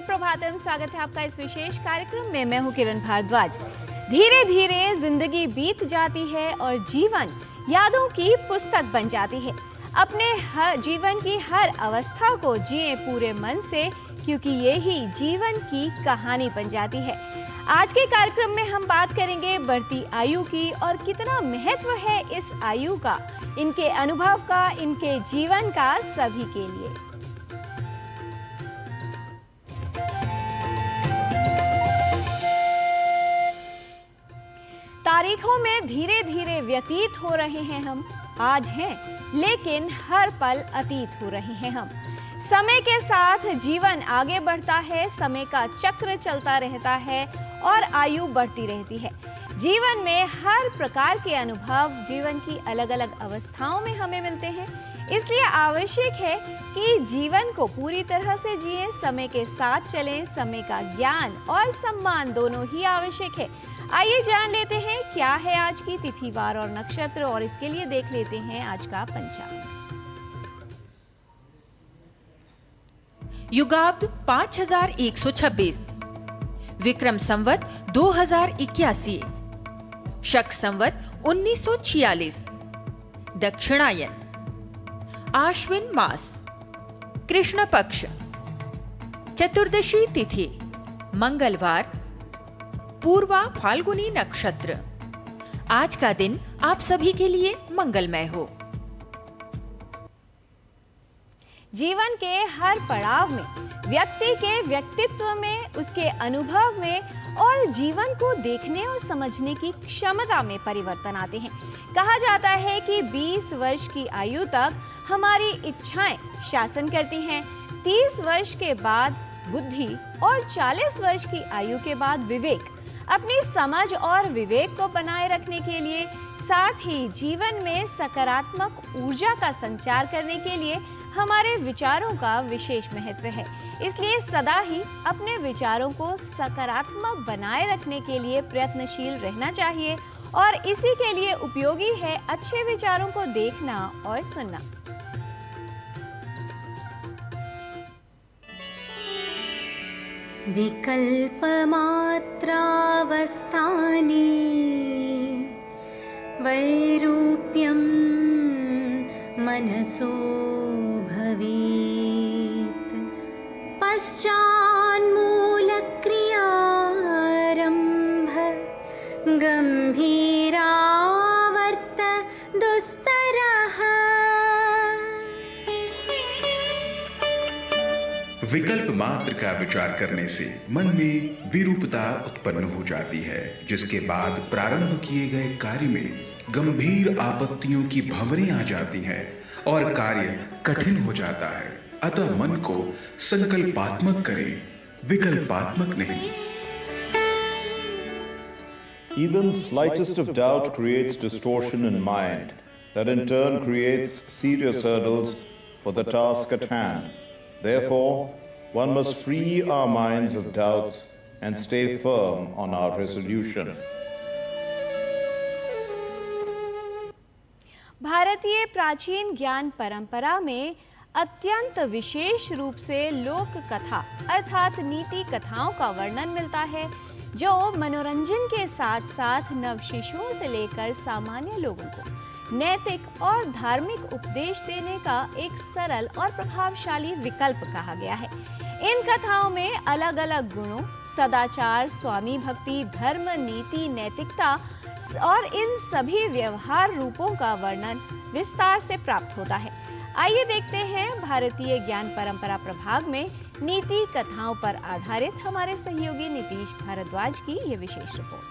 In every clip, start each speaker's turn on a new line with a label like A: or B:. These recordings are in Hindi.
A: सुप्रभातम। स्वागत है आपका इस विशेष कार्यक्रम में। मैं हूं किरण भारद्वाज। धीरे धीरे जिंदगी बीत जाती है और जीवन यादों की पुस्तक बन जाती है। अपने हर जीवन की हर अवस्था को जिए पूरे मन से, क्योंकि ये ही जीवन की कहानी बन जाती है। आज के कार्यक्रम में हम बात करेंगे बढ़ती आयु की और कितना महत्व है इस आयु का, इनके अनुभव का, इनके जीवन का सभी के लिए। तारीखों में धीरे धीरे व्यतीत हो रहे हैं हम, आज हैं लेकिन हर पल अतीत हो रहे हैं हम। समय के साथ जीवन आगे बढ़ता है, समय का चक्र चलता रहता है और आयु बढ़ती रहती है। जीवन में हर प्रकार के अनुभव जीवन की अलग अलग अवस्थाओं में हमें मिलते हैं, इसलिए आवश्यक है कि जीवन को पूरी तरह से जिएं, समय के साथ चलें। समय का ज्ञान और सम्मान दोनों ही आवश्यक है। आइए जान लेते हैं क्या है आज की तिथि, वार और नक्षत्र, और इसके लिए देख लेते हैं आज का पंचांग।
B: युगाब्द 5126, विक्रम संवत 2081, शक संवत 1946, दक्षिणायन, आश्विन मास, कृष्ण पक्ष, चतुर्दशी तिथि, मंगलवार, पूर्वा फाल्गुनी नक्षत्र। आज का दिन आप सभी के लिए मंगलमय हो।
A: जीवन के हर पड़ाव में, व्यक्ति के व्यक्तित्व में, उसके अनुभव में और जीवन को देखने और समझने की क्षमता में परिवर्तन आते हैं। कहा जाता है कि 20 वर्ष की आयु तक हमारी इच्छाएं शासन करती हैं, 30 वर्ष के बाद बुद्धि और 40 वर्ष की आयु के बाद विवेक। अपनी समझ और विवेक को बनाए रखने के लिए, साथ ही जीवन में सकारात्मक ऊर्जा का संचार करने के लिए हमारे विचारों का विशेष महत्व है। इसलिए सदा ही अपने विचारों को सकारात्मक बनाए रखने के लिए प्रयत्नशील रहना चाहिए और इसी के लिए उपयोगी है अच्छे विचारों को देखना और सुनना।
C: विकल्पमात्रावस्थानि वैरूप्यं मनसो भवेत्, पश्चान्मूलक्रियारम्भ गम्भीरावर्त दुस्तरः।
D: विकल्प मात्र का विचार करने से मन में विरूपता उत्पन्न हो जाती है, जिसके बाद प्रारंभ किए गए कार्य में गंभीर आपत्तियों की भंवरें आ जाती हैं और कार्य कठिन हो जाता है। अतः मन को संकल्पात्मक करें, विकल्पात्मक नहीं।
E: Even slightest of doubt creates distortion in mind, that in turn creates serious hurdles for the task at hand. Therefore, one must free our minds of doubts and stay firm on our resolution.
A: भारतीय प्राचीन ज्ञान परंपरा में अत्यंत विशेष रूप से लोक कथा अर्थात नीति कथाओं का वर्णन मिलता है, जो मनोरंजन के साथ साथ नव शिशुओं से लेकर सामान्य लोगों को नैतिक और धार्मिक उपदेश देने का एक सरल और प्रभावशाली विकल्प कहा गया है। इन कथाओं में अलग अलग गुणों, सदाचार, स्वामी भक्ति, धर्म, नीति, नैतिकता और इन सभी व्यवहार रूपों का वर्णन विस्तार से प्राप्त होता है। आइए देखते हैं भारतीय ज्ञान परंपरा प्रभाग में नीति कथाओं पर आधारित हमारे सहयोगी नीतीश भारद्वाज की यह विशेष रिपोर्ट।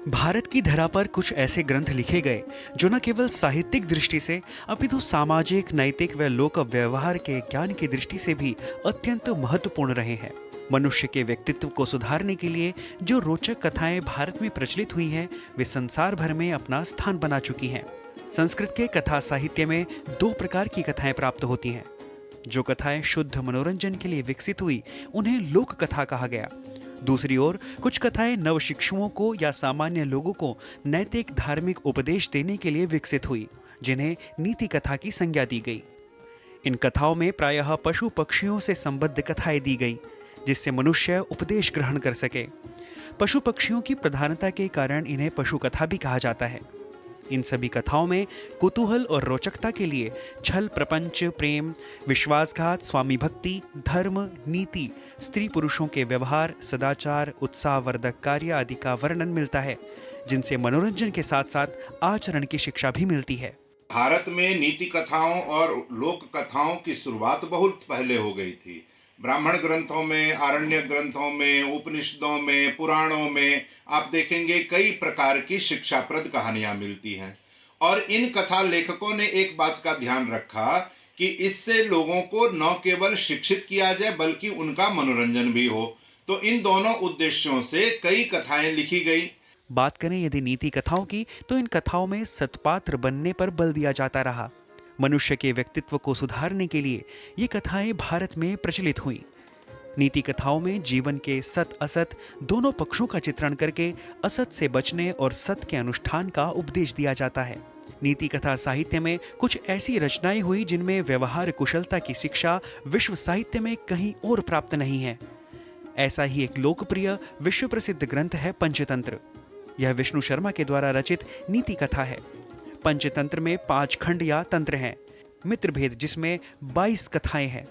F: भारत की धरा पर कुछ ऐसे ग्रंथ लिखे गए जो न केवल साहित्यिक दृष्टि से अपितु सामाजिक, नैतिक व लोक व्यवहार के ज्ञान की दृष्टि से भी अत्यंत महत्वपूर्ण रहे हैं। मनुष्य के व्यक्तित्व को सुधारने के लिए जो रोचक कथाएं भारत में प्रचलित हुई हैं, वे संसार भर में अपना स्थान बना चुकी हैं। संस्कृत के कथा साहित्य में 2 प्रकार की कथाएं प्राप्त होती हैं। जो कथाएं शुद्ध मनोरंजन के लिए विकसित हुई, उन्हें लोक कथा कहा गया। दूसरी ओर कुछ कथाएं नव शिक्षुओं को या सामान्य लोगों को नैतिक धार्मिक उपदेश देने के लिए विकसित हुई, जिन्हें नीति कथा की संज्ञा दी गई। इन कथाओं में प्रायः पशु पक्षियों से संबद्ध कथाएं दी गई, जिससे मनुष्य उपदेश ग्रहण कर सके। पशु पक्षियों की प्रधानता के कारण इन्हें पशु कथा भी कहा जाता है। इन सभी कथाओं में कुतूहल और रोचकता के लिए छल, प्रपंच, प्रेम, विश्वासघात, स्वामी भक्ति, धर्म, नीति, स्त्री पुरुषों के व्यवहार, सदाचार, उत्साहवर्धक कार्य आदि का वर्णन मिलता है, जिनसे मनोरंजन के साथ साथ आचरण की शिक्षा भी मिलती है।
G: भारत में नीति कथाओं और लोक कथाओं की शुरुआत बहुत पहले हो गई थी। ब्राह्मण ग्रंथों में, आरण्य ग्रंथों में, उपनिषदों में, पुराणों में आप देखेंगे कई प्रकार की शिक्षाप्रद कहानियां मिलती हैं। और इन कथा लेखकों ने एक बात का ध्यान रखा कि इससे लोगों को न केवल शिक्षित किया जाए बल्कि उनका मनोरंजन भी हो। तो इन दोनों उद्देश्यों से कई कथाएं लिखी गई।
F: बात करें यदि नीति कथाओं की, तो इन कथाओं में सत्पात्र बनने पर बल दिया जाता रहा। मनुष्य के व्यक्तित्व को सुधारने के लिए ये कथाएं भारत में प्रचलित हुई। नीति कथाओं में जीवन के सत असत दोनों पक्षों का चित्रण करके असत से बचने और सत के अनुष्ठान का उपदेश दिया जाता है। नीति कथा साहित्य में कुछ ऐसी रचनाएं हुई जिनमें व्यवहार कुशलता की शिक्षा विश्व साहित्य में कहीं और प्राप्त नहीं है। ऐसा ही एक लोकप्रिय विश्व प्रसिद्ध ग्रंथ है पंचतंत्र। यह विष्णु शर्मा के द्वारा रचित नीति कथा है। पंचतंत्र में 5 खंड या तंत्र हैं। मित्र भेद जिसमें 22 कथाएं हैं,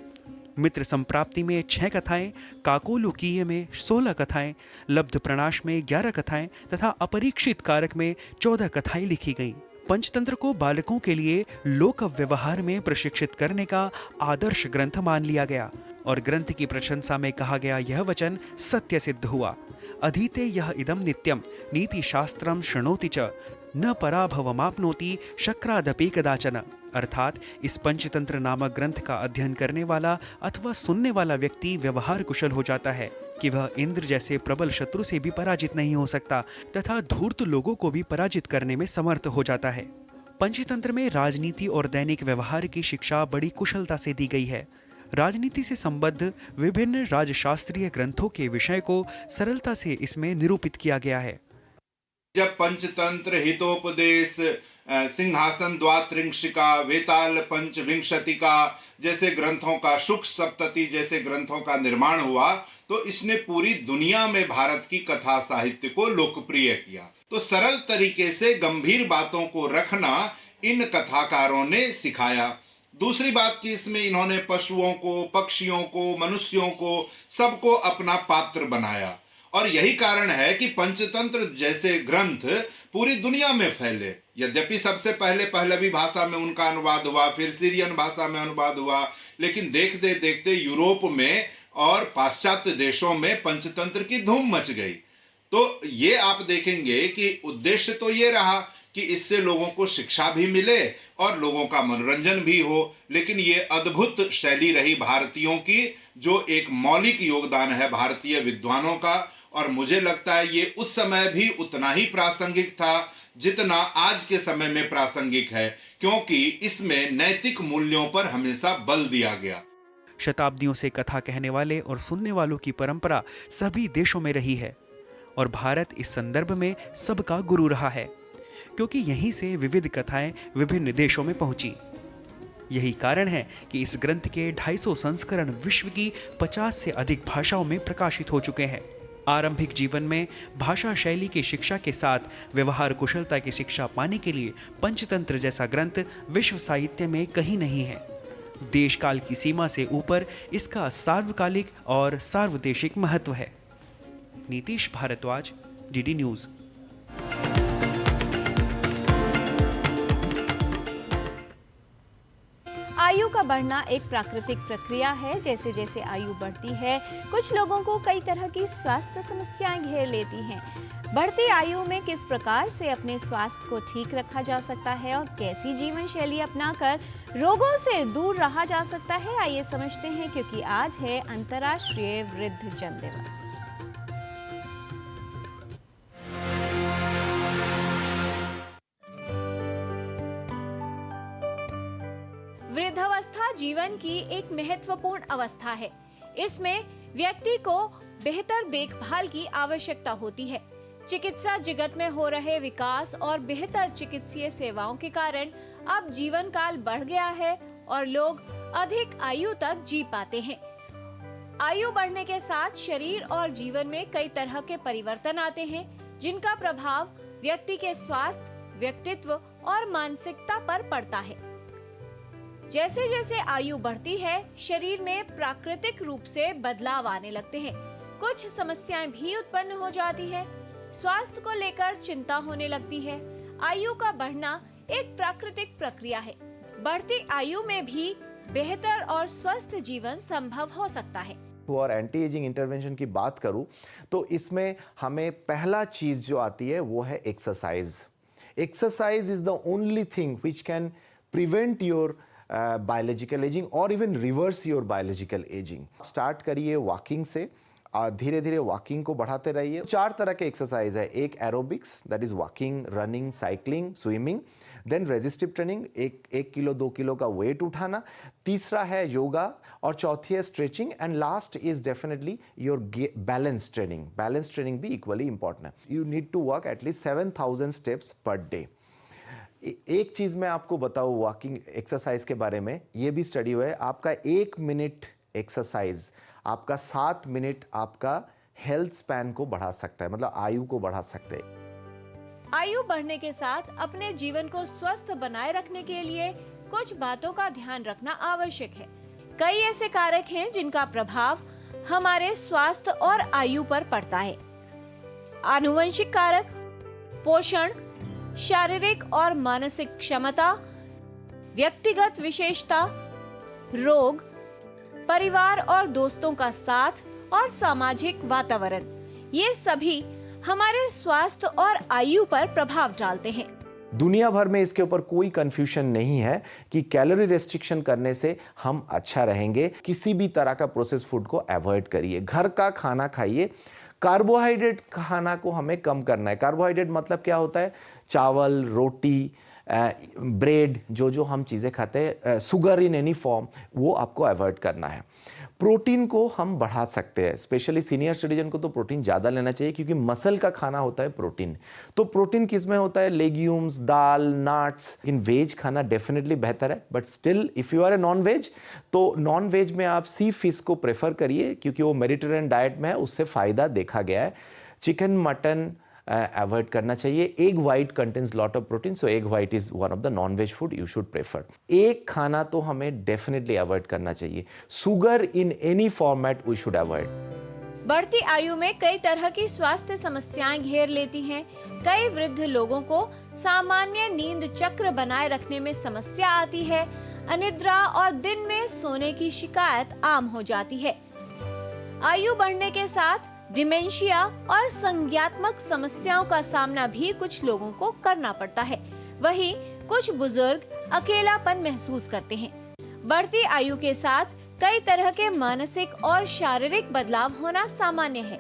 F: मित्र संप्राप्ति में 6 कथाएं, काकोलुकीय में 16 कथाएं, लब्ध प्रणाश में 11 कथाएं तथा अपरीक्षित कारक में 14 कथाएं लिखी गईं। पंचतंत्र को बालकों के लिए लोक व्यवहार में प्रशिक्षित करने का आदर्श ग्रंथ मान लिया गया और ग्रंथ की प्रशंसा में कहा गया यह वचन सत्य सिद्ध हुआ। अधीते यह इदम नित्यम नीति शास्त्रम शृणोति च न पराभवमाप्नोति शक्रादपि कदाचन। अर्थात इस पंचतंत्र नामक ग्रंथ का अध्ययन करने वाला अथवा सुनने वाला व्यक्ति व्यवहार कुशल हो जाता है कि वह इंद्र जैसे प्रबल शत्रु से भी पराजित नहीं हो सकता तथा धूर्त लोगों को भी पराजित करने में समर्थ हो जाता है। पंचतंत्र में राजनीति और दैनिक व्यवहार की शिक्षा बड़ी कुशलता से दी गई है। राजनीति से संबद्ध विभिन्न राजशास्त्रीय ग्रंथों के विषय को सरलता से इसमें निरूपित किया गया है।
G: जब पंचतंत्र, हितोपदेश, सिंहासन द्वात्रिंशिका, वेताल पंचविंशतिका जैसे ग्रंथों का, शुक सप्तति जैसे ग्रंथों का निर्माण हुआ तो इसने पूरी दुनिया में भारत की कथा साहित्य को लोकप्रिय किया। तो सरल तरीके से गंभीर बातों को रखना इन कथाकारों ने सिखाया। दूसरी बात कि इसमें इन्होंने पशुओं को, पक्षियों को, मनुष्यों को सबको अपना पात्र बनाया और यही कारण है कि पंचतंत्र जैसे ग्रंथ पूरी दुनिया में फैले। यद्यपि सबसे पहले पहलवी भाषा में उनका अनुवाद हुआ, फिर सीरियन भाषा में अनुवाद हुआ, लेकिन देखते देखते यूरोप में और पाश्चात्य देशों में पंचतंत्र की धूम मच गई। तो ये आप देखेंगे कि उद्देश्य तो ये रहा कि इससे लोगों को शिक्षा भी मिले और लोगों का मनोरंजन भी हो, लेकिन ये अद्भुत शैली रही भारतीयों की, जो एक मौलिक योगदान है भारतीय विद्वानों का। और मुझे लगता है ये उस समय भी उतना ही प्रासंगिक था जितना आज के समय में प्रासंगिक है, क्योंकि इसमें नैतिक मूल्यों पर हमेशा बल दिया गया।
F: शताब्दियों से कथा कहने वाले और सुनने वालों की परंपरा सभी देशों में रही है और भारत इस संदर्भ में सबका गुरु रहा है, क्योंकि यहीं से विविध कथाएं विभिन्न देशों में पहुंची। यही कारण है कि इस ग्रंथ के 250 संस्करण विश्व की 50 से अधिक भाषाओं में प्रकाशित हो चुके हैं। आरंभिक जीवन में भाषा शैली की शिक्षा के साथ व्यवहार कुशलता की शिक्षा पाने के लिए पंचतंत्र जैसा ग्रंथ विश्व साहित्य में कहीं नहीं है। देश काल की सीमा से ऊपर इसका सार्वकालिक और सार्वदेशिक महत्व है। Nitish Bhardwaj, DD News.
A: आयु का बढ़ना एक प्राकृतिक प्रक्रिया है। जैसे जैसे आयु बढ़ती है, कुछ लोगों को कई तरह की स्वास्थ्य समस्याएं घेर लेती हैं। बढ़ती आयु में किस प्रकार से अपने स्वास्थ्य को ठीक रखा जा सकता है और कैसी जीवन शैली अपनाकर रोगों से दूर रहा जा सकता है, आइए समझते हैं, क्योंकि आज है अंतर्राष्ट्रीय वृद्धजन दिवस। वृद्धावस्था जीवन की एक महत्वपूर्ण अवस्था है। इसमें व्यक्ति को बेहतर देखभाल की आवश्यकता होती है। चिकित्सा जगत में हो रहे विकास और बेहतर चिकित्सीय सेवाओं के कारण अब जीवन काल बढ़ गया है और लोग अधिक आयु तक जी पाते हैं। आयु बढ़ने के साथ शरीर और जीवन में कई तरह के परिवर्तन आते हैं, जिनका प्रभाव व्यक्ति के स्वास्थ्य, व्यक्तित्व और मानसिकता पर पड़ता है। जैसे जैसे आयु बढ़ती है, शरीर में प्राकृतिक रूप से बदलाव आने लगते हैं। कुछ समस्याएं भी उत्पन्न हो जाती है। स्वास्थ्य को लेकर चिंता होने लगती है। आयु का बढ़ना एक प्राकृतिक प्रक्रिया है। बढ़ती आयु में भी बेहतर और स्वस्थ जीवन संभव हो सकता है।
H: और एंटी एजिंग इंटरवेंशन की बात करूं तो इसमें हमें पहला चीज जो आती है वो है exercise. Exercise is the only thing which can prevent your biological ageing और even reverse your biological ageing. Start करिए वॉकिंग से, धीरे धीरे वॉकिंग को बढ़ाते रहिए। 4 तरह के एक्सरसाइज है। एक aerobics, that is walking, running, cycling, swimming. Then resistive training, 1 kilo 2 kilo का वेट उठाना। तीसरा है योगा और चौथी है stretching and last is definitely your balance training. Balance training भी इक्वली इंपॉर्टेंट है। You need to walk at least 7000 steps per day. एक चीज मैं आपको बताऊं वॉकिंग एक्सरसाइज के बारे में, ये भी स्टडी हुआ है, आपका 1 मिनट एक्सरसाइज आपका 7 मिनट आपका हेल्थ स्पैन को बढ़ा सकता है, मतलब आयु को बढ़ा सकते हैं।
A: आयु बढ़ने के साथ अपने जीवन को स्वस्थ बनाए रखने के लिए कुछ बातों का ध्यान रखना आवश्यक है। कई ऐसे कारक हैं जिनका प्रभाव हमारे स्वास्थ्य और आयु पर पड़ता है। आनुवंशिक कारक, पोषण, शारीरिक और मानसिक क्षमता, व्यक्तिगत विशेषता, रोग, परिवार और दोस्तों का साथ और सामाजिक वातावरण, ये सभी हमारे स्वास्थ्य और आयु पर प्रभाव डालते हैं।
H: दुनिया भर में इसके ऊपर कोई कंफ्यूजन नहीं है कि कैलोरी रेस्ट्रिक्शन करने से हम अच्छा रहेंगे। किसी भी तरह का प्रोसेस फूड को अवॉइड करिए, घर का खाना खाइए। कार्बोहाइड्रेट खाना को हमें कम करना है। कार्बोहाइड्रेट मतलब क्या होता है? चावल, रोटी, ब्रेड, जो हम चीज़ें खाते हैं, शुगर इन एनी फॉर्म, वो आपको अवॉइड करना है। प्रोटीन को हम बढ़ा सकते हैं। स्पेशली सीनियर सिटीजन को तो प्रोटीन ज़्यादा लेना चाहिए क्योंकि मसल का खाना होता है प्रोटीन। तो प्रोटीन किस में होता है? लेग्यूम्स, दाल, नट्स। इन वेज खाना डेफिनेटली बेहतर है, but still if you are a non veg तो नॉन वेज में आप सी फिश को प्रेफर करिए क्योंकि वो मेडिटेरियन डाइट में है, उससे फ़ायदा देखा गया है। चिकन, मटन अवॉइड करना चाहिए। Egg white contains lot of protein, so egg white is one of the non veg food you should prefer. एक खाना तो हमें डेफिनेटली अवॉइड करना चाहिए। Sugar in any format we should avoid.
A: बढ़ती आयु में कई तरह की स्वास्थ्य समस्याएं घेर लेती हैं। कई वृद्ध लोगों को सामान्य नींद चक्र बनाए रखने में समस्या आती है। अनिद्रा और दिन में सोने की शिकायत आम हो जाती है। आयु बढ़ने के साथ डिमेंशिया और संज्ञात्मक समस्याओं का सामना भी कुछ लोगों को करना पड़ता है। वहीं कुछ बुजुर्ग अकेलापन महसूस करते हैं। बढ़ती आयु के साथ कई तरह के मानसिक और शारीरिक बदलाव होना सामान्य है।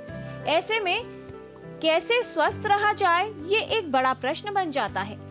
A: ऐसे में कैसे स्वस्थ रहा जाए, ये एक बड़ा प्रश्न बन जाता है।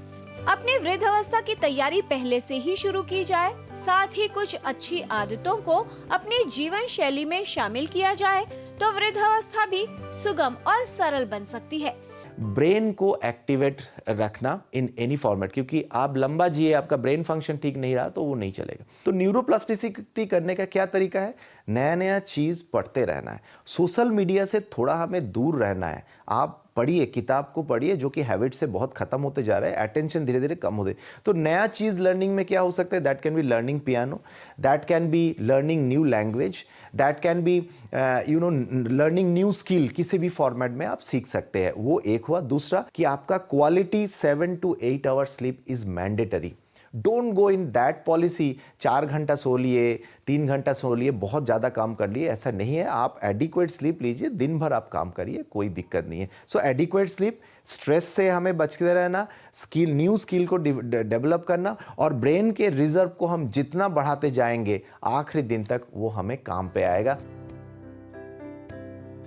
A: अपनी वृद्धावस्था की तैयारी पहले से ही शुरू की जाए, साथ ही कुछ अच्छी आदतों को अपनी जीवन शैली में शामिल किया जाए तो वृद्धावस्था भी सुगम और सरल बन सकती है।
H: ब्रेन को एक्टिवेट रखना इन एनी फॉर्मेट, क्योंकि आप लंबा जिए, आपका ब्रेन फंक्शन ठीक नहीं रहा तो वो नहीं चलेगा। तो न्यूरोप्लास्टिसिटी करने का क्या तरीका है? नया नया चीज़ पढ़ते रहना है। सोशल मीडिया से थोड़ा हमें दूर रहना है। आप पढ़िए, किताब को पढ़िए, जो कि हैबिट से बहुत खत्म होते जा रहे हैं। अटेंशन धीरे धीरे कम होते। तो नया चीज़ लर्निंग में क्या हो सकता है? That can be learning piano, that can be learning new language, that can be learning new skill. किसी भी फॉर्मेट में आप सीख सकते हैं। वो एक हुआ। दूसरा कि आपका quality 7 to 8 hour sleep is mandatory. Don't go in that policy 4 घंटा सो लिए, 3 घंटा सो लिए, बहुत ज़्यादा काम कर लिए, ऐसा नहीं है। आप एडिक्वेट स्लीप लीजिए, दिन भर आप काम करिए, कोई दिक्कत नहीं है। सो एडिक्वेट स्लीप, स्ट्रेस से हमें बचते रहना, स्किल, न्यू स्किल को डेवलप करना, और ब्रेन के रिजर्व को हम जितना बढ़ाते जाएंगे आखिरी दिन तक वो हमें काम पे आएगा।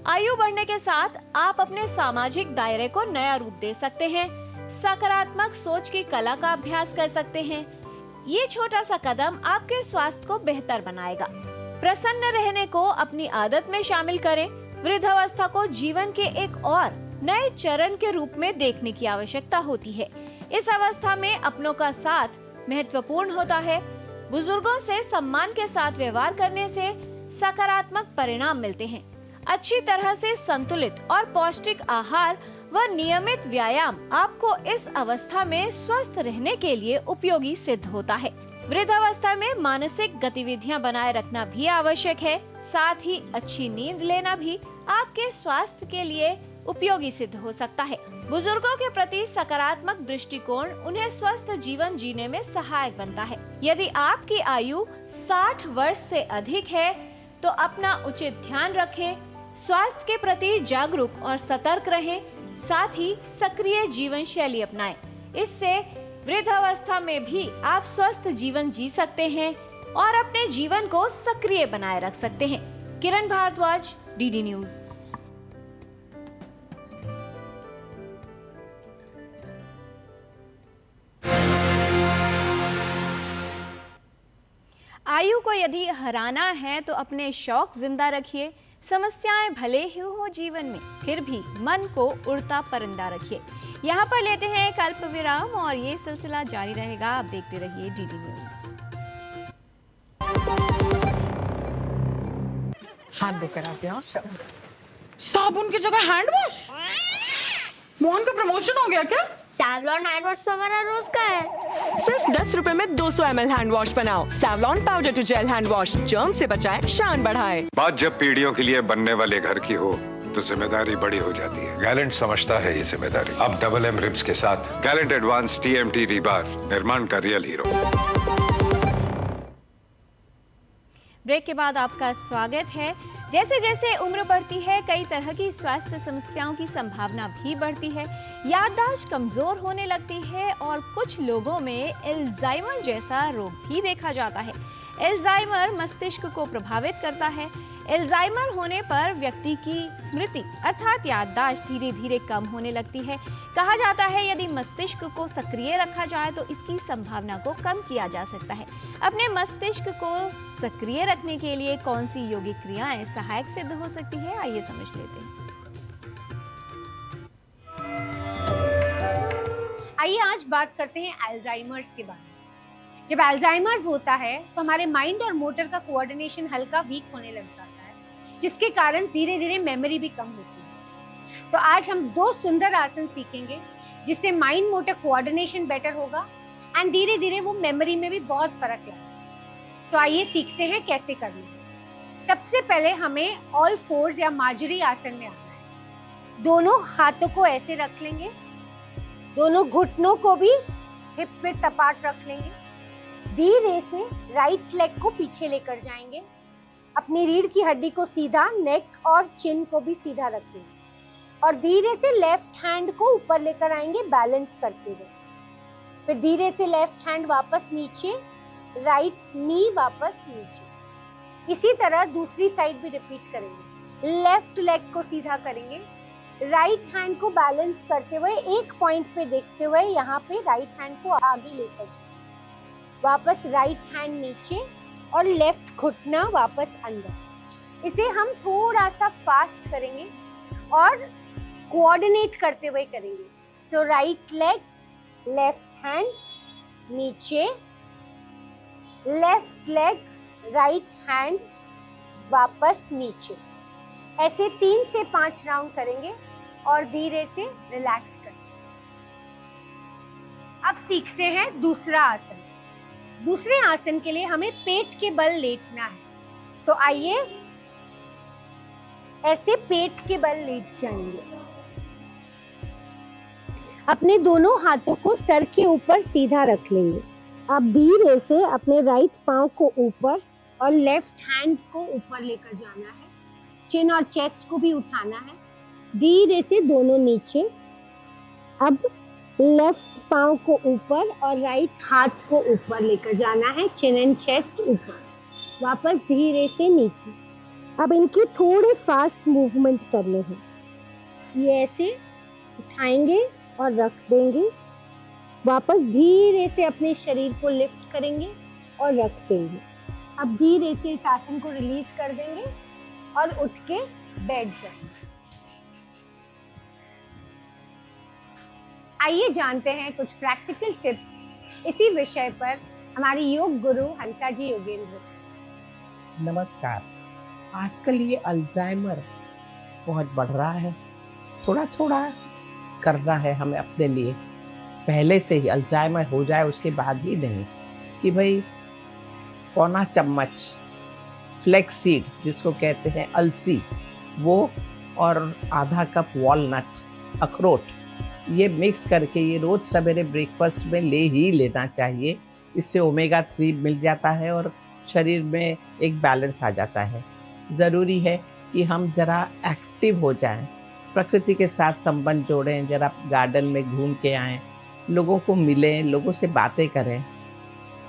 A: आयु बढ़ने के साथ आप अपने सामाजिक दायरे को नया रूप दे सकते हैं। सकारात्मक सोच की कला का अभ्यास कर सकते हैं। ये छोटा सा कदम आपके स्वास्थ्य को बेहतर बनाएगा। प्रसन्न रहने को अपनी आदत में शामिल करें। वृद्धावस्था को जीवन के एक और नए चरण के रूप में देखने की आवश्यकता होती है। इस अवस्था में अपनों का साथ महत्वपूर्ण होता है। बुजुर्गों से सम्मान के साथ व्यवहार करने से सकारात्मक परिणाम मिलते हैं। अच्छी तरह से संतुलित और पौष्टिक आहार व नियमित व्यायाम आपको इस अवस्था में स्वस्थ रहने के लिए उपयोगी सिद्ध होता है। वृद्धावस्था में मानसिक गतिविधियां बनाए रखना भी आवश्यक है। साथ ही अच्छी नींद लेना भी आपके स्वास्थ्य के लिए उपयोगी सिद्ध हो सकता है। बुजुर्गों के प्रति सकारात्मक दृष्टिकोण उन्हें स्वस्थ जीवन जीने में सहायक बनता है। यदि आपकी आयु 60 वर्ष से अधिक है तो अपना उचित ध्यान रखें, स्वास्थ्य के प्रति जागरूक और सतर्क रहें, साथ ही सक्रिय जीवन शैली अपनाएं। इससे वृद्धावस्था में भी आप स्वस्थ जीवन जी सकते हैं और अपने जीवन को सक्रिय बनाए रख सकते हैं। किरण भारद्वाज, डीडी न्यूज। आयु को यदि हराना है तो अपने शौक जिंदा रखिए। समस्याएं भले ही हो जीवन में, फिर भी मन को उड़ता परिंदा रखिए। यहाँ पर लेते हैं एक अल्प विराम और ये सिलसिला जारी रहेगा। आप देखते रहिए डीडी न्यूज।
I: हाथ धो कर आते हैं। साबुन की जगह हैंड वॉश। मोहन का प्रमोशन हो गया क्या?
J: सैवलॉन हैंड वॉश तो हमारा रोज का है।
K: सिर्फ 10 रुपए में 200 ml हैंड वॉश बनाओ। Savlon powder to gel hand wash, germ से बचाए, शान बढ़ाए।
L: बात जब पीढ़ियों के लिए बनने वाले घर की हो तो जिम्मेदारी बड़ी हो जाती है। गैलेंट समझता है ये जिम्मेदारी। अब डबल एम रिब्स के साथ गैलेंट एडवांस TMT रीबार, निर्माण का रियल हीरो।
A: ब्रेक के बाद आपका स्वागत है। जैसे जैसे उम्र बढ़ती है, कई तरह की स्वास्थ्य समस्याओं की संभावना भी बढ़ती है। याददाश्त कमजोर होने लगती है और कुछ लोगों में एल्जाइमर जैसा रोग भी देखा जाता है। एल्जाइमर मस्तिष्क को प्रभावित करता है। एल्जाइमर होने पर व्यक्ति की स्मृति अर्थात याददाश्त धीरे धीरे कम होने लगती है। कहा जाता है यदि मस्तिष्क को सक्रिय रखा जाए तो इसकी संभावना को कम किया जा सकता है। अपने मस्तिष्क को सक्रिय रखने के लिए कौन सी योगिक क्रियाएं सहायक सिद्ध हो सकती है, आइए समझ लेते हैं।
M: आइए आज बात करते हैं अल्जाइमर्स के बारे में। जब अल्जाइमर्स होता है तो हमारे माइंड और मोटर का कोऑर्डिनेशन हल्का वीक होने लग जाता है, जिसके कारण धीरे धीरे मेमोरी भी कम होती है। तो आज हम 2 सुंदर आसन सीखेंगे जिससे माइंड मोटर कोऑर्डिनेशन बेटर होगा एंड धीरे धीरे वो मेमोरी में भी बहुत फर्क लगेगा। तो आइए सीखते हैं कैसे करना है। सबसे पहले हमें ऑल फोर्स या मार्जरी आसन में आना है।
J: दोनों हाथों को ऐसे रख लेंगे, दोनों घुटनों को भी हिप विड्थ अपार्ट रख लेंगे। धीरे से राइट लेग को पीछे लेकर जाएंगे। अपनी रीढ़ की हड्डी को सीधा, नेक और चिन को भी सीधा रखेंगे और धीरे से लेफ्ट हैंड को ऊपर लेकर आएंगे बैलेंस करते हुए। फिर धीरे से लेफ्ट हैंड वापस नीचे, राइट नी वापस नीचे। इसी तरह दूसरी साइड भी रिपीट करेंगे। लेफ्ट लेग को सीधा करेंगे, राइट हैंड को बैलेंस करते हुए एक पॉइंट पे देखते हुए यहाँ पे राइट हैंड को आगे लेकर जाएंगे। वापस राइट हैंड नीचे और लेफ्ट घुटना वापस अंदर। इसे हम थोड़ा सा फास्ट करेंगे और कोऑर्डिनेट करते हुए करेंगे। सो राइट लेग, लेफ्ट हैंड नीचे, लेफ्ट लेग, राइट हैंड वापस नीचे। ऐसे 3 से 5 राउंड करेंगे और धीरे से रिलैक्स करेंगे। अब सीखते हैं दूसरा आसन। दूसरे आसन के लिए हमें पेट के बल लेटना है। सो आइए ऐसे पेट के बल लेट जाएंगे। अपने दोनों हाथों को सर के ऊपर सीधा रख लेंगे। अब धीरे से अपने राइट पांव को ऊपर और लेफ्ट हैंड को ऊपर लेकर जाना है। चिन और चेस्ट को भी उठाना है। धीरे से दोनों नीचे। अब लेफ्ट पांव को ऊपर और राइट हाथ को ऊपर लेकर जाना है। चिन एंड चेस्ट ऊपर, वापस धीरे से नीचे। अब इनके थोड़े फास्ट मूवमेंट करने हैं। ये ऐसे उठाएंगे और रख देंगे, वापस धीरे से अपने शरीर को लिफ्ट करेंगे और रख देंगे। अब धीरे से इस आसन को रिलीज कर देंगे और उठ के बैठ जाएंगे।
M: आइए जानते हैं कुछ प्रैक्टिकल टिप्स इसी विषय पर हमारे योग गुरु हंसा जी योगेंद्र से।
N: नमस्कार। आजकल ये अल्जाइमर बहुत बढ़ रहा है, थोड़ा थोड़ा करना है हमें अपने लिए, पहले से ही अल्जाइमर हो जाए उसके बाद ही नहीं, कि भाई पौना चम्मच फ्लेक्सीड जिसको कहते हैं अलसी वो, और आधा कप वॉलनट अखरोट, ये मिक्स करके ये रोज़ सवेरे ब्रेकफास्ट में ले ही लेना चाहिए। इससे ओमेगा 3 मिल जाता है और शरीर में एक बैलेंस आ जाता है। ज़रूरी है कि हम ज़रा एक्टिव हो जाएं, प्रकृति के साथ संबंध जोड़ें, ज़रा गार्डन में घूम के आएं, लोगों को मिलें, लोगों से बातें करें।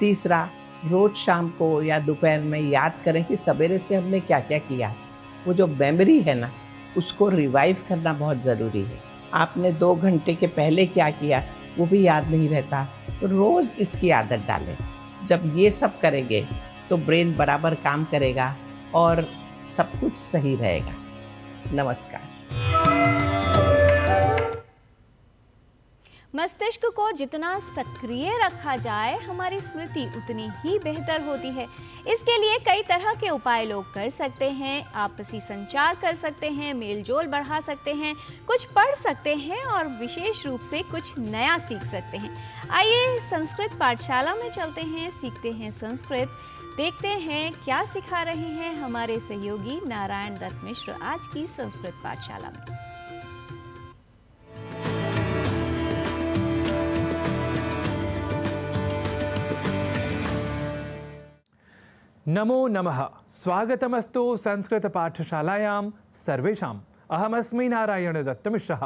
N: तीसरा, रोज़ शाम को या दोपहर में याद करें कि सवेरे से हमने क्या क्या किया। वो जो मेमोरी है ना, उसको रिवाइव करना बहुत ज़रूरी है। आपने 2 घंटे के पहले क्या किया वो भी याद नहीं रहता, तो रोज़ इसकी आदत डालें। जब ये सब करेंगे तो ब्रेन बराबर काम करेगा और सब कुछ सही रहेगा। नमस्कार।
A: मस्तिष्क को जितना सक्रिय रखा जाए हमारी स्मृति उतनी ही बेहतर होती है। इसके लिए कई तरह के उपाय लोग कर सकते हैं। आपसी संचार कर सकते हैं, मेल जोल बढ़ा सकते हैं, कुछ पढ़ सकते हैं और विशेष रूप से कुछ नया सीख सकते हैं। आइए संस्कृत पाठशाला में चलते हैं, सीखते हैं संस्कृत, देखते हैं क्या सिखा रहे हैं हमारे सहयोगी नारायण दत्त मिश्र आज की संस्कृत पाठशाला में।
O: नमो नमः। स्वागतमस्तु संस्कृत पाठशालायां सर्वेषाम्। अहमस्मि नारायण दत्त मिश्रः।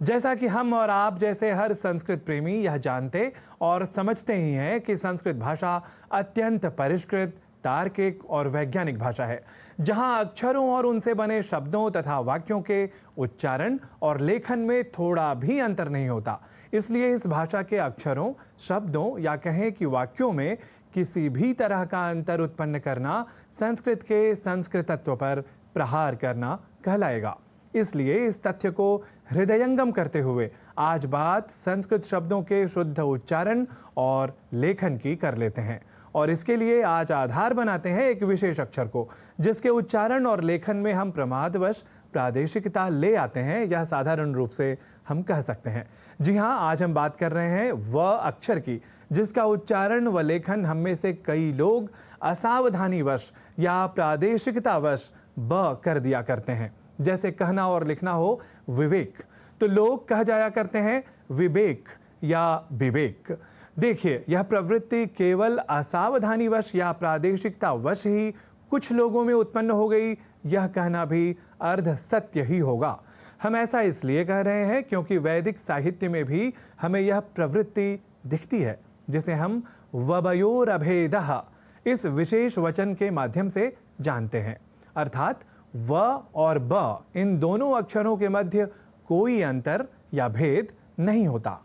O: जैसा कि हम और आप जैसे हर संस्कृत प्रेमी यह जानते और समझते ही हैं कि संस्कृत भाषा अत्यंत परिष्कृत, तार्किक और वैज्ञानिक भाषा है, जहां अक्षरों और उनसे बने शब्दों तथा वाक्यों के उच्चारण और लेखन में थोड़ा भी अंतर नहीं होता। इसलिए इस भाषा के अक्षरों, शब्दों या कहें कि वाक्यों में किसी भी तरह का अंतर उत्पन्न करना संस्कृत के संस्कृतत्व पर प्रहार करना कहलाएगा। इसलिए इस तथ्य को हृदयंगम करते हुए आज बात संस्कृत शब्दों के शुद्ध उच्चारण और लेखन की कर लेते हैं। और इसके लिए आज आधार बनाते हैं एक विशेष अक्षर को, जिसके उच्चारण और लेखन में हम प्रमादवश प्रादेशिकता ले आते हैं, यह साधारण रूप से हम कह सकते हैं। जी हाँ, आज हम बात कर रहे हैं व अक्षर की, जिसका उच्चारण व लेखन हम में से कई लोग असावधानीवश या प्रादेशिकतावश ब कर दिया करते हैं। जैसे कहना और लिखना हो विवेक, तो लोग कह जाया करते हैं विवेक या विवेक। देखिए, यह प्रवृत्ति केवल असावधानीवश या प्रादेशिकतावश ही कुछ लोगों में उत्पन्न हो गई, यह कहना भी अर्ध सत्य ही होगा। हम ऐसा इसलिए कह रहे हैं क्योंकि वैदिक साहित्य में भी हमें यह प्रवृत्ति दिखती है, जिसे हम वबयोरभेदः इस विशेष वचन के माध्यम से जानते हैं। अर्थात व और ब, इन दोनों अक्षरों के मध्य कोई अंतर या भेद नहीं होता।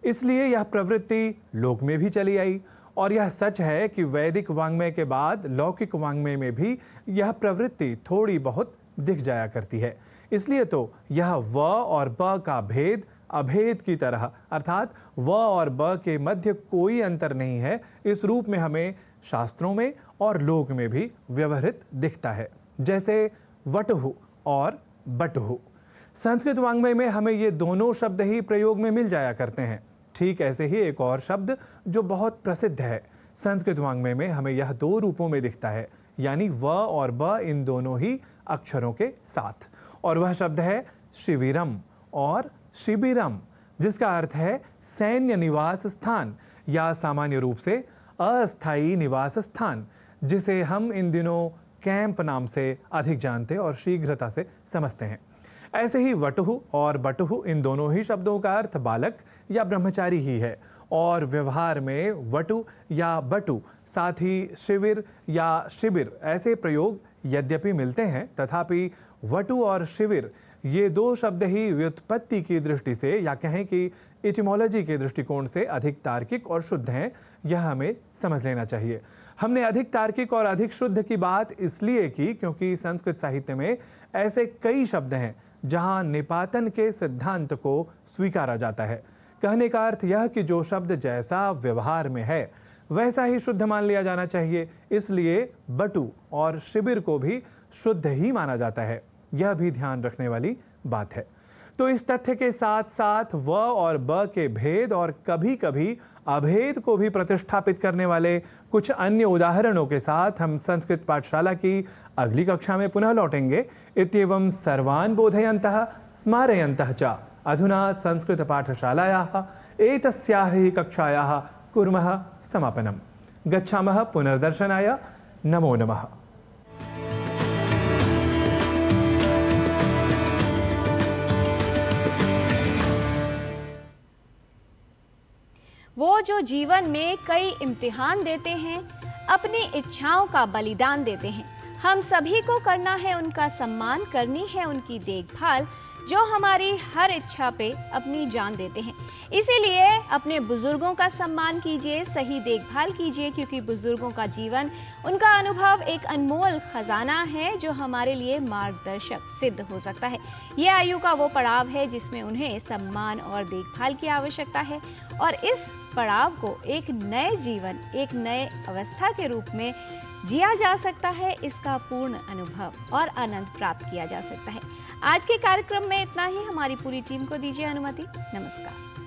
O: इसलिए यह प्रवृत्ति लोक में भी चली आई, और यह सच है कि वैदिक वाङ्मय के बाद लौकिक वाङ्मय में भी यह प्रवृत्ति थोड़ी बहुत दिख जाया करती है। इसलिए तो यह व और ब का भेद अभेद की तरह, अर्थात व और ब के मध्य कोई अंतर नहीं है, इस रूप में हमें शास्त्रों में और लोक में भी व्यवहृत दिखता है। जैसे वटुः और बटुः, संस्कृत वाङ्मय में हमें ये दोनों शब्द ही प्रयोग में मिल जाया करते हैं। ठीक ऐसे ही एक और शब्द जो बहुत प्रसिद्ध है, संस्कृत वाङ्मय में हमें यह 2 रूपों में दिखता है, यानी व और ब इन दोनों ही अक्षरों के साथ, और वह शब्द है शिविरम और शिबिरम, जिसका अर्थ है सैन्य निवास स्थान या सामान्य रूप से अस्थायी निवास स्थान, जिसे हम इन दिनों कैंप नाम से अधिक जानते और शीघ्रता से समझते हैं। ऐसे ही वटुः और बटुः इन दोनों ही शब्दों का अर्थ बालक या ब्रह्मचारी ही है, और व्यवहार में वटु या बटु, साथ ही शिविर या शिबिर ऐसे प्रयोग यद्यपि मिलते हैं, तथापि वटु और शिविर ये 2 शब्द ही व्युत्पत्ति की दृष्टि से या कहें कि इटिमोलॉजी के दृष्टिकोण से अधिक तार्किक और शुद्ध हैं, यह हमें समझ लेना चाहिए। हमने अधिक तार्किक और अधिक शुद्ध की बात इसलिए की क्योंकि संस्कृत साहित्य में ऐसे कई शब्द हैं जहां निपातन के सिद्धांत को स्वीकारा जाता है। कहने का अर्थ यह कि जो शब्द जैसा व्यवहार में है वैसा ही शुद्ध मान लिया जाना चाहिए। इसलिए बटु और शिविर को भी शुद्ध ही माना जाता है। यह भी ध्यान रखने वाली बात है। तो इस तथ्य के साथ साथ व और ब के भेद और कभी कभी अभेद को भी प्रतिष्ठापित करने वाले कुछ अन्य उदाहरणों के साथ हम संस्कृत पाठशाला की अगली कक्षा में पुनः लौटेंगे। इत्येवं सर्वान् बोधयन्तः स्मारयन्तः च अधुना संस्कृत पाठशालायाः एतस्याः हि कक्षायाः कुर्मः समापनम्। गच्छामः पुनर्दर्शनाय। नमो नमः।
A: वो जो जीवन में कई इम्तिहान देते हैं, अपनी इच्छाओं का बलिदान देते हैं, हम सभी को करना है उनका सम्मान, करनी है उनकी देखभाल, जो हमारी हर इच्छा पे अपनी जान देते हैं। इसीलिए अपने बुजुर्गों का सम्मान कीजिए, सही देखभाल कीजिए, क्योंकि बुजुर्गों का जीवन, उनका अनुभव एक अनमोल खजाना है जो हमारे लिए मार्गदर्शक सिद्ध हो सकता है। ये आयु का वो पड़ाव है जिसमें उन्हें सम्मान और देखभाल की आवश्यकता है और इस पड़ाव को एक नए जीवन, एक नए अवस्था के रूप में जिया जा सकता है। इसका पूर्ण अनुभव और आनंद प्राप्त किया जा सकता है। आज के कार्यक्रम में इतना ही। हमारी पूरी टीम को दीजिए अनुमति। नमस्कार।